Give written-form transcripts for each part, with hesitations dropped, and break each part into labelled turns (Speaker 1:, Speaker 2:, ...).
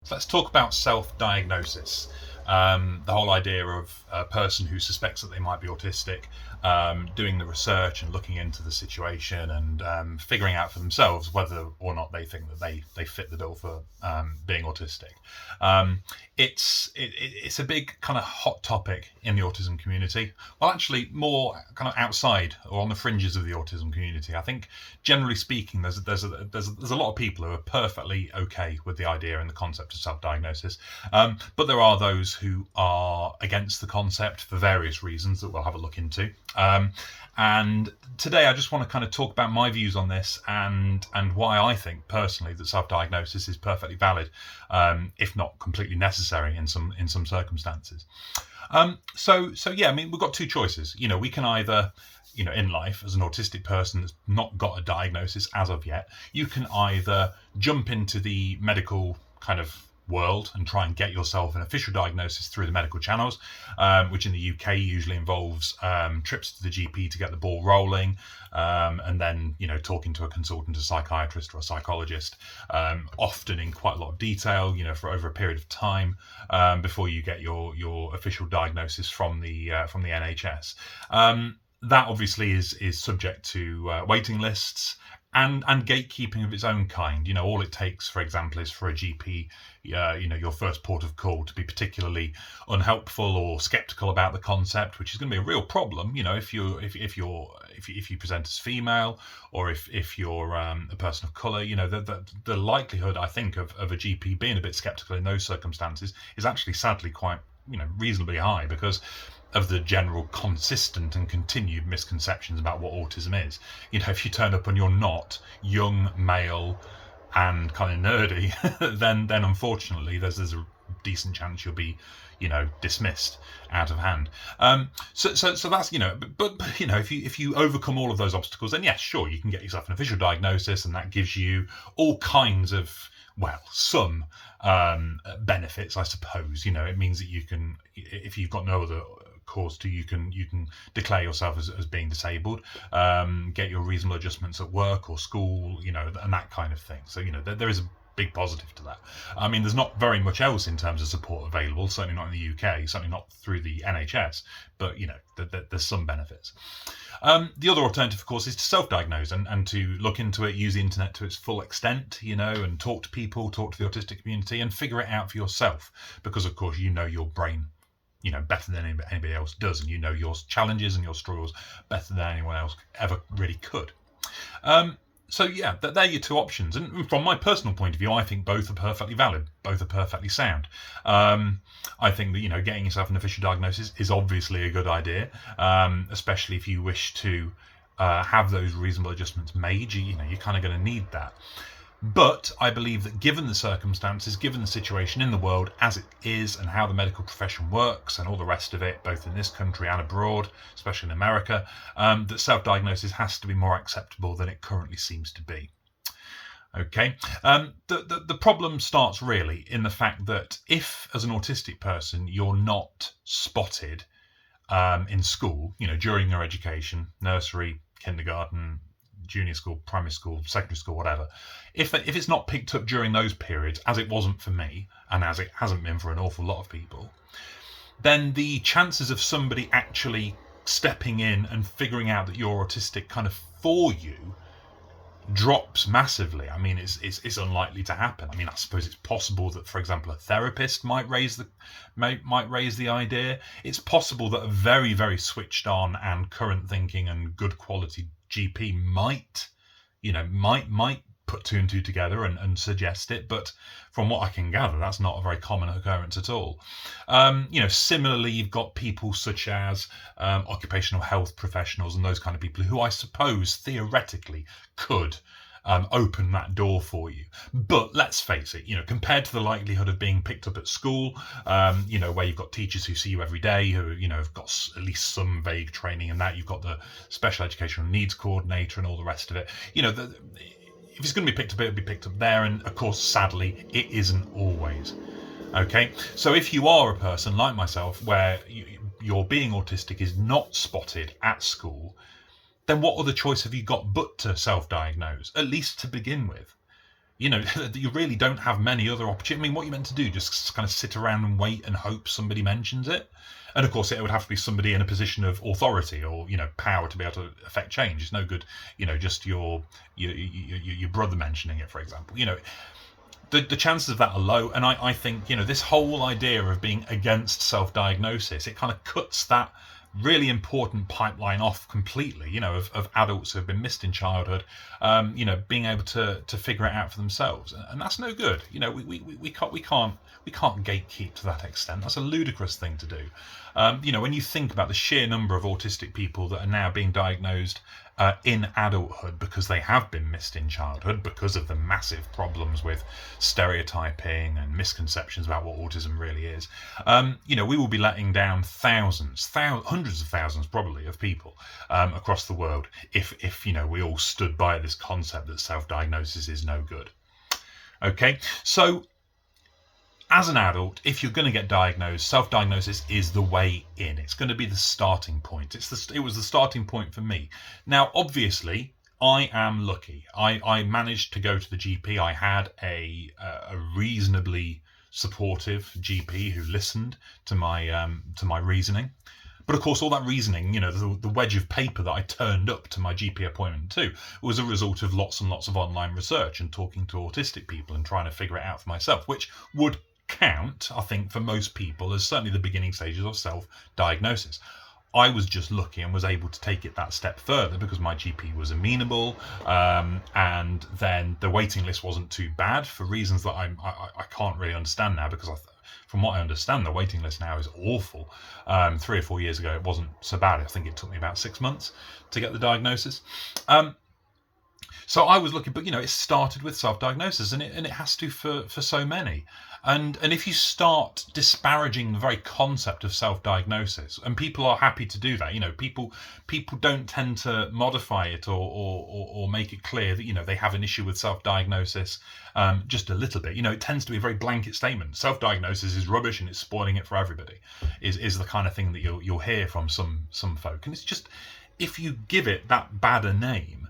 Speaker 1: So let's talk about self-diagnosis. The whole idea of a person who suspects that they might be autistic, doing the research and looking into the situation and figuring out for themselves whether or not they think that they fit the bill for being autistic. Um, it's a big kind of hot topic in the autism community. Well, actually, more kind of outside or on the fringes of the autism community. I think, generally speaking, there's a lot of people who are perfectly okay with the idea and the concept of self-diagnosis, but there are those who are against the concept for various reasons that we'll have a look into. And today, I just want to kind of talk about my views on this and why I think personally that self-diagnosis is perfectly valid, if not completely necessary in some circumstances. So yeah, I mean, we've got two choices. We can either, in life, as an autistic person that's not got a diagnosis as of yet, you can either jump into the medical kind of world and try and get yourself an official diagnosis through the medical channels, which in the UK usually involves trips to the GP to get the ball rolling, and then talking to a consultant, a psychiatrist or a psychologist, often in quite a lot of detail, for over a period of time, before you get your official diagnosis from the NHS. That obviously is subject to waiting lists and gatekeeping of its own kind. All it takes, for example, is for a GP, your first port of call, to be particularly unhelpful or skeptical about the concept, which is going to be a real problem. If you present as female, or if you're a person of colour, the likelihood, I think, of a GP being a bit skeptical in those circumstances is actually sadly quite reasonably high, because of the general consistent and continued misconceptions about what autism is. If you turn up and you're not young, male, and kind of nerdy, then unfortunately there's a decent chance you'll be dismissed out of hand. So that's but if you overcome all of those obstacles, then yes, sure, you can get yourself an official diagnosis, and that gives you all kinds of, well, some benefits, I suppose. It means that you can, if you've got no other cause to, you can declare yourself as being disabled, get your reasonable adjustments at work or school, and that kind of thing. So there is a big positive to that. I mean, there's not very much else in terms of support available, certainly not in the UK, certainly not through the NHS, but there's some benefits. The other alternative, of course, is to self-diagnose and to look into it, use the internet to its full extent, and talk to people, talk to the autistic community, and figure it out for yourself, because of course your brain better than anybody else does, and your challenges and your struggles better than anyone else ever really could. So yeah, they're your two options, and from my personal point of view, I think both are perfectly valid, both are perfectly sound. I think that getting yourself an official diagnosis is obviously a good idea, especially if you wish to have those reasonable adjustments made. You're kind of going to need that. But I believe that given the circumstances, given the situation in the world as it is, and how the medical profession works and all the rest of it, both in this country and abroad, especially in America, that self-diagnosis has to be more acceptable than it currently seems to be. Okay, the problem starts really in the fact that if, as an autistic person, you're not spotted in school, during your education, nursery, kindergarten, junior school, primary school, secondary school, whatever, if it's not picked up during those periods, as it wasn't for me, and as it hasn't been for an awful lot of people, then the chances of somebody actually stepping in and figuring out that you're autistic kind of for you drops massively. I mean, it's unlikely to happen. I mean, I suppose it's possible that, for example, a therapist might raise the idea. It's possible that a very, very switched on and current thinking and good quality GP might put two and two together and suggest it, but from what I can gather, that's not a very common occurrence at all. Similarly, you've got people such as occupational health professionals and those kind of people who I suppose theoretically could open that door for you. But let's face it, compared to the likelihood of being picked up at school, where you've got teachers who see you every day, who, have got at least some vague training in that, you've got the special educational needs coordinator and all the rest of it, if it's going to be picked up, it'll be picked up there. And of course, sadly, it isn't always. Okay, so if you are a person like myself, where your being autistic is not spotted at school, then what other choice have you got but to self-diagnose, at least to begin with? You really don't have many other opportunities. I mean, what you're meant to do, just kind of sit around and wait and hope somebody mentions it. And of course, it would have to be somebody in a position of authority or power to be able to affect change. It's no good, just your brother mentioning it, for example. The chances of that are low, and I think this whole idea of being against self-diagnosis, it kind of cuts that really important pipeline off completely, of adults who have been missed in childhood, being able to figure it out for themselves, and that's no good. We can't gatekeep to that extent. That's a ludicrous thing to do. When you think about the sheer number of autistic people that are now being diagnosed in adulthood because they have been missed in childhood, because of the massive problems with stereotyping and misconceptions about what autism really is, we will be letting down hundreds of thousands probably of people across the world if we all stood by this concept that self-diagnosis is no good. Okay, so as an adult, if you're going to get diagnosed, self-diagnosis is the way in. It's going to be the starting point. It was the starting point for me. Now, obviously, I am lucky. I managed to go to the GP. I had a reasonably supportive GP who listened to my reasoning. But of course, all that reasoning, the wedge of paper that I turned up to my GP appointment to, was a result of lots and lots of online research and talking to autistic people and trying to figure it out for myself, which would count, I think, for most people as certainly the beginning stages of self-diagnosis. I was just lucky and was able to take it that step further because my GP was amenable, and then the waiting list wasn't too bad for reasons that I can't really understand now, because from what I understand, the waiting list now is awful. 3 or 4 years ago, it wasn't so bad. I think it took me about 6 months to get the diagnosis. So I was looking, but it started with self-diagnosis, and it has to for so many. And if you start disparaging the very concept of self-diagnosis, and people are happy to do that, people don't tend to modify it or make it clear that they have an issue with self-diagnosis just a little bit. It tends to be a very blanket statement. Self-diagnosis is rubbish and it's spoiling it for everybody. Is the kind of thing that you'll hear from some folk, and it's just, if you give it that bad a name,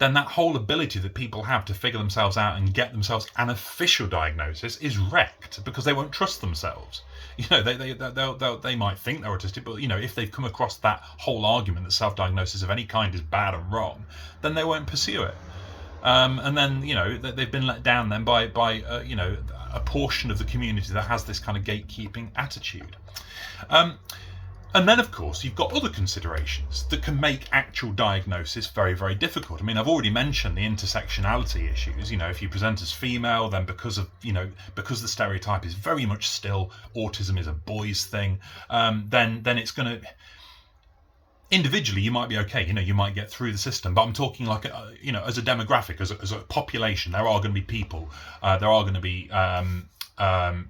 Speaker 1: then that whole ability that people have to figure themselves out and get themselves an official diagnosis is wrecked, because they won't trust themselves. They might think they're autistic, but if they've come across that whole argument that self-diagnosis of any kind is bad and wrong, then they won't pursue it. And then they've been let down then by a portion of the community that has this kind of gatekeeping attitude. And then, of course, you've got other considerations that can make actual diagnosis very, very difficult. I mean, I've already mentioned the intersectionality issues. If you present as female, then because the stereotype is very much still autism is a boy's thing, then it's going to, individually, you might be okay. You might get through the system. But I'm talking like, as a demographic, as a population, there are going to be people. There are going to be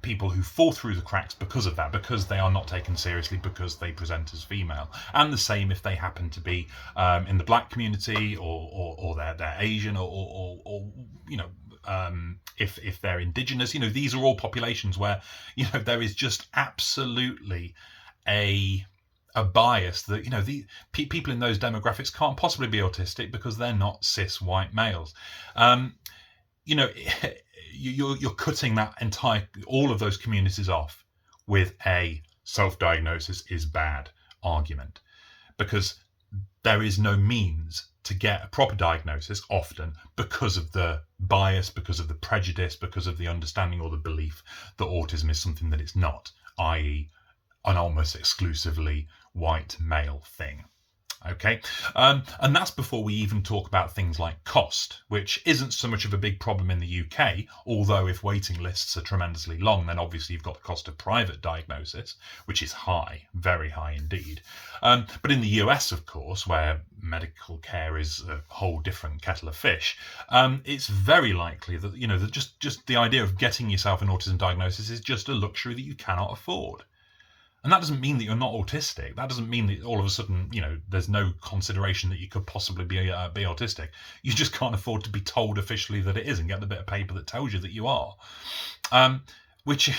Speaker 1: people who fall through the cracks because of that, because they are not taken seriously, because they present as female. And the same if they happen to be in the black community, or they're Asian, or if they're indigenous. These are all populations where there is just absolutely a bias that the people in those demographics can't possibly be autistic because they're not cis white males. You're cutting all of those communities off with a self-diagnosis is bad argument, because there is no means to get a proper diagnosis often because of the bias, because of the prejudice, because of the understanding or the belief that autism is something that it's not, i.e. an almost exclusively white male thing. Okay, and that's before we even talk about things like cost, which isn't so much of a big problem in the UK, although if waiting lists are tremendously long, then obviously you've got the cost of private diagnosis, which is high, very high indeed. But in the US, of course, where medical care is a whole different kettle of fish, it's very likely that that just the idea of getting yourself an autism diagnosis is just a luxury that you cannot afford. And that doesn't mean that you're not autistic. That doesn't mean that all of a sudden, there's no consideration that you could possibly be autistic. You just can't afford to be told officially that it is and get the bit of paper that tells you that you are. which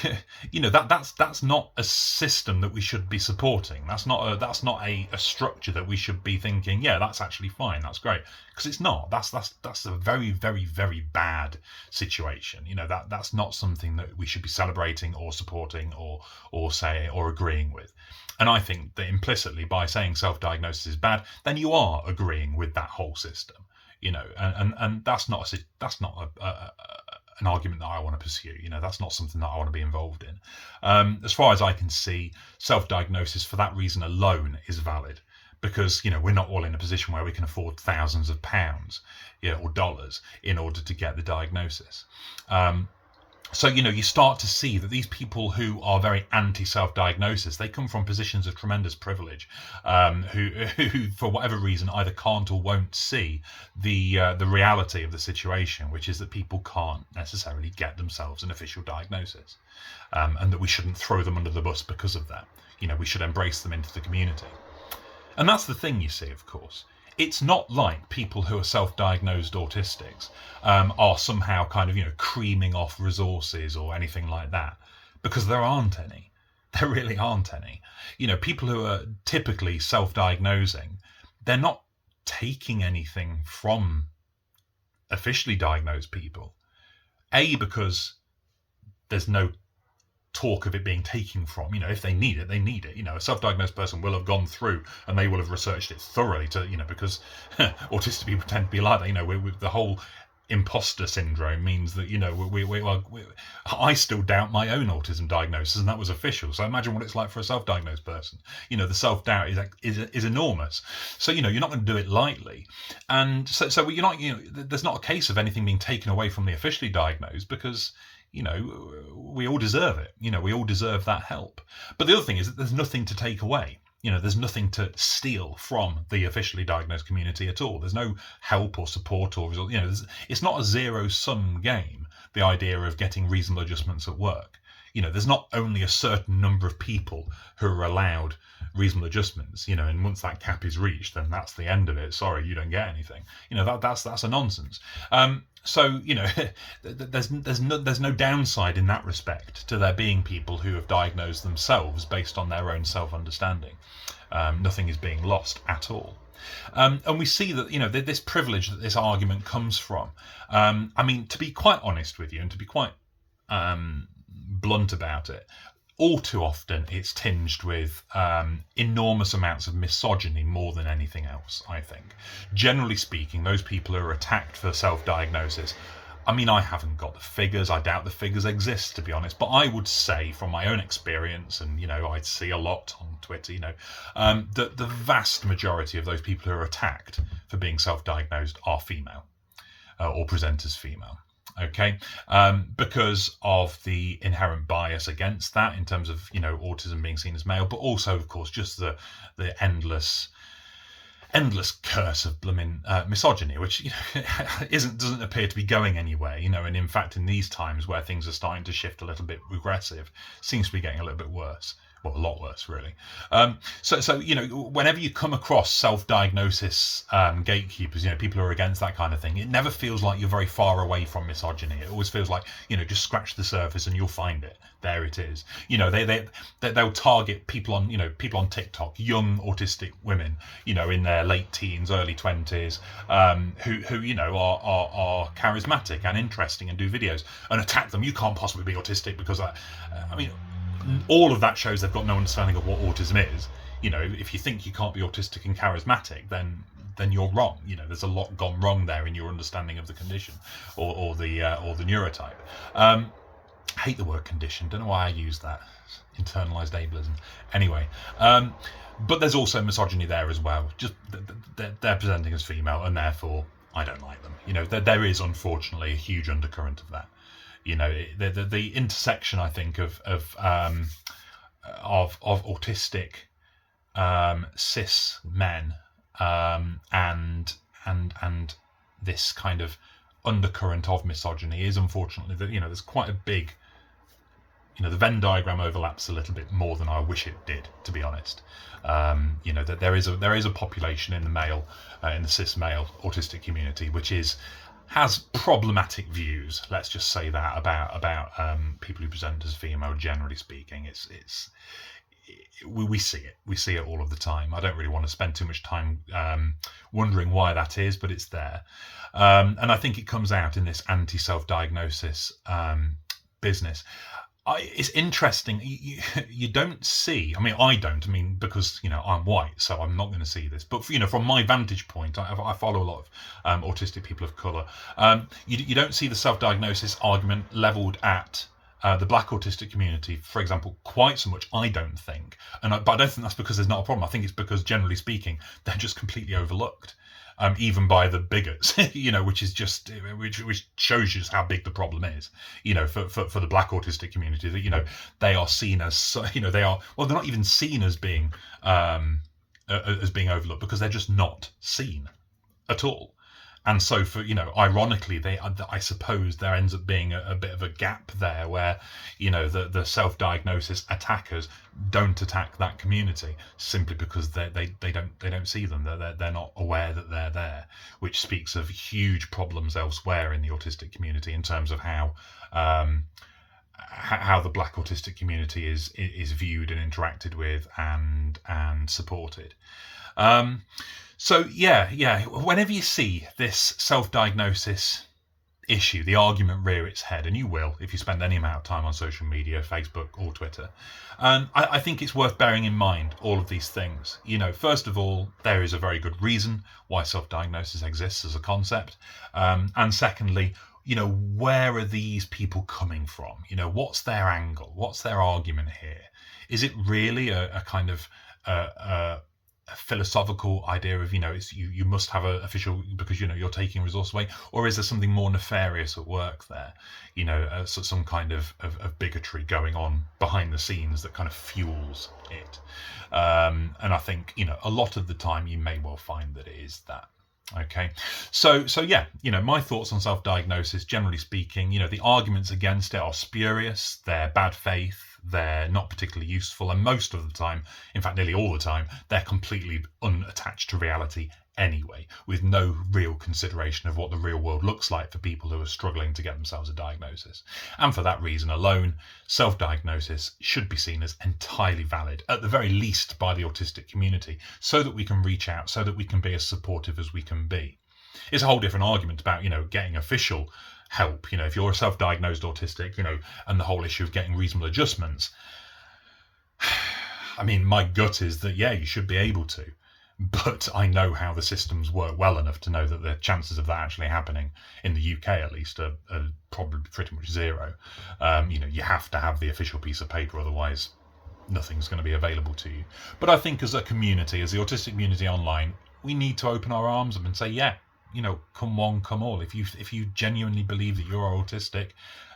Speaker 1: that's not a system that we should be supporting. That's not a structure that we should be thinking, yeah, that's actually fine, that's great, because it's not. That's a very, very, very bad situation. That's not something that we should be celebrating or supporting or saying or agreeing with. And I think that implicitly, by saying self-diagnosis is bad, then you are agreeing with that whole system. And that's not an argument that I want to pursue. That's not something that I want to be involved in. As far as I can see, self-diagnosis for that reason alone is valid, because we're not all in a position where we can afford thousands of pounds, or dollars in order to get the diagnosis. So, you start to see that these people who are very anti-self-diagnosis, they come from positions of tremendous privilege, who, for whatever reason, either can't or won't see the reality of the situation, which is that people can't necessarily get themselves an official diagnosis, and that we shouldn't throw them under the bus because of that. We should embrace them into the community. And that's the thing, you see, of course. It's not like people who are self-diagnosed autistics are somehow kind of, creaming off resources or anything like that, because there aren't any. There really aren't any. People who are typically self-diagnosing, they're not taking anything from officially diagnosed people. A, because there's no talk of it being taken from. If they need it, they need it. A self-diagnosed person will have gone through and they will have researched it thoroughly to, because autistic people tend to be like that. With the whole imposter syndrome means that, I still doubt my own autism diagnosis, and that was official. So imagine what it's like for a self-diagnosed person. The self-doubt is enormous. So, you're not going to do it lightly. And so you're not, there's not a case of anything being taken away from the officially diagnosed, because we all deserve it. We all deserve that help. But the other thing is that there's nothing to take away. There's nothing to steal from the officially diagnosed community at all. There's no help or support or result. It's not a zero-sum game, the idea of getting reasonable adjustments at work. There's not only a certain number of people who are allowed reasonable adjustments, and once that cap is reached, then that's the end of it. Sorry, you don't get anything. That's a nonsense. So there's no downside in that respect to there being people who have diagnosed themselves based on their own self-understanding. Nothing is being lost at all. And we see that this privilege that this argument comes from. To be quite honest with you, and to be quite blunt about it, all too often it's tinged with enormous amounts of misogyny more than anything else, I think. Generally speaking, those people who are attacked for self-diagnosis, I haven't got the figures, I doubt the figures exist, to be honest, but I would say from my own experience, and I'd see a lot on Twitter, that the vast majority of those people who are attacked for being self-diagnosed are female, or present as female. Okay, because of the inherent bias against that in terms of autism being seen as male, but also, of course, just the endless curse of blooming misogyny, which doesn't appear to be going anywhere. And in fact, in these times where things are starting to shift a little bit regressive, seems to be getting a little bit worse. Well, a lot worse, really. So whenever you come across self-diagnosis gatekeepers, people who are against that kind of thing, it never feels like you're very far away from misogyny. It always feels like, just scratch the surface and you'll find it. There it is. They'll target people on TikTok, young autistic women, in their late teens, early 20s, who are charismatic and interesting and do videos, and attack them. You can't possibly be autistic because all of that shows they've got no understanding of what autism is. If you think you can't be autistic and charismatic, then you're wrong. There's a lot gone wrong there in your understanding of the condition or the neurotype. I hate the word condition. Don't know why I use that. Internalized ableism. Anyway, but there's also misogyny there as well. Just they're presenting as female, and therefore I don't like them. There is unfortunately a huge undercurrent of that. The intersection, I think, of autistic cis men and this kind of undercurrent of misogyny is unfortunately that there's quite a big the Venn diagram overlaps a little bit more than I wish it did, to be honest. That there is a population in the cis male autistic community which is has problematic views. Let's just say that about people who present as female. Generally speaking, we see it. We see it all of the time. I don't really want to spend too much time wondering why that is, but it's there. And I think it comes out in this anti-self-diagnosis business. It's interesting. You don't see. I mean, I don't. I mean, because I'm white, so I'm not going to see this. But from my vantage point, I follow a lot of autistic people of colour. You don't see the self-diagnosis argument levelled at the black autistic community, for example, quite so much. I don't think, but I don't think that's because there's not a problem. I think it's because, generally speaking, they're just completely overlooked. Even by the bigots, which is just which shows you how big the problem is, for the black autistic community, that they are seen as, they're not even seen as being overlooked, because they're just not seen at all. And so ironically, I suppose there ends up being a bit of a gap there where, the self-diagnosis attackers don't attack that community simply because they don't see them. They're not aware that they're there, which speaks of huge problems elsewhere in the autistic community in terms of how the black autistic community is viewed and interacted with and supported. So whenever you see this self-diagnosis issue, the argument rear its head, and you will if you spend any amount of time on social media, Facebook or Twitter, I think it's worth bearing in mind all of these things. First of all, there is a very good reason why self-diagnosis exists as a concept, and secondly, where are these people coming from? What's their angle? What's their argument here? Is it really a kind of a philosophical idea of you must have an official because you're taking resource away, or is there something more nefarious at work there? Some kind of bigotry going on behind the scenes that kind of fuels it. And I think a lot of the time you may well find that it is that. Okay, so my thoughts on self-diagnosis, generally speaking, the arguments against it are spurious, they're bad faith, they're not particularly useful, and most of the time, in fact nearly all the time, they're completely unattached to reality anyway, with no real consideration of what the real world looks like for people who are struggling to get themselves a diagnosis. And for that reason alone, self-diagnosis should be seen as entirely valid, at the very least by the autistic community, so that we can reach out, so that we can be as supportive as we can be. It's a whole different argument about getting official help. If you're a self-diagnosed autistic, and the whole issue of getting reasonable adjustments, I mean, my gut is that you should be able to, but I know how the systems work well enough to know that the chances of that actually happening in the UK at least are probably pretty much zero. You have to have the official piece of paper, otherwise nothing's going to be available to you. But I think as a community, as the autistic community online, we need to open our arms up and say, come one, come all. If you genuinely believe that you're autistic,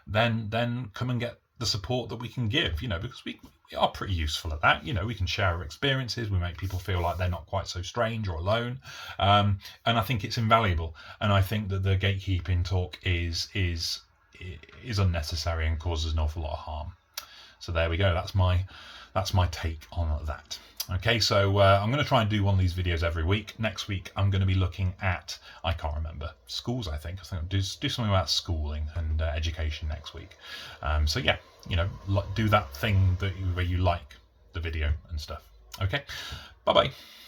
Speaker 1: then come and get the support that we can give, because we are pretty useful at that. We can share our experiences, we make people feel like they're not quite so strange or alone, and I think it's invaluable. And I think that the gatekeeping talk is unnecessary and causes an awful lot of harm. So there we go. That's my take on that. Okay, so I'm going to try and do one of these videos every week. Next week, I'm going to be looking at, I can't remember, schools, I think. I'll do something about schooling and education next week. So yeah, do that thing where you like the video and stuff. Okay, bye-bye.